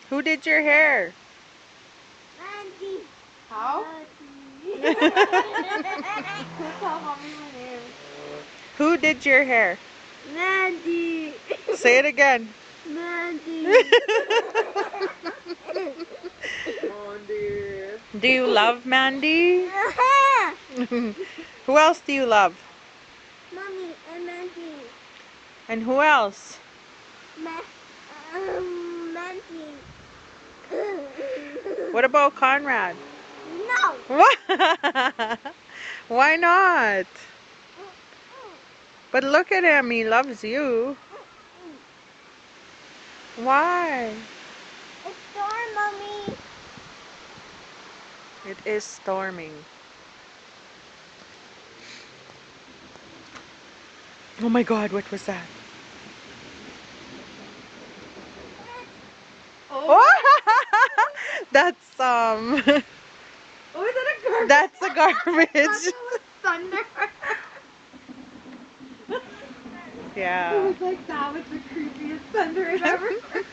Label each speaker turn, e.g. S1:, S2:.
S1: Who did your hair?
S2: Mandy.
S3: How?
S2: Mandy.
S3: Tell mommy my name.
S1: Who did your hair?
S2: Mandy.
S1: Say it again.
S2: Mandy.
S3: Mandy.
S1: Do you love Mandy? Who else do you love?
S2: Mommy and Mandy.
S1: And who else?
S2: Mandy.
S1: What about Conrad?
S2: No.
S1: What? Why not? But look at him, he loves you. Why?
S2: It's storm, Mommy.
S1: It is storming. Oh my God, what was that?
S3: Oh.
S1: That's
S3: Oh, is that a garbage?
S1: that's a garbage.
S3: It was thunder. It
S1: Yeah.
S3: was like that was the creepiest thunder I've ever heard.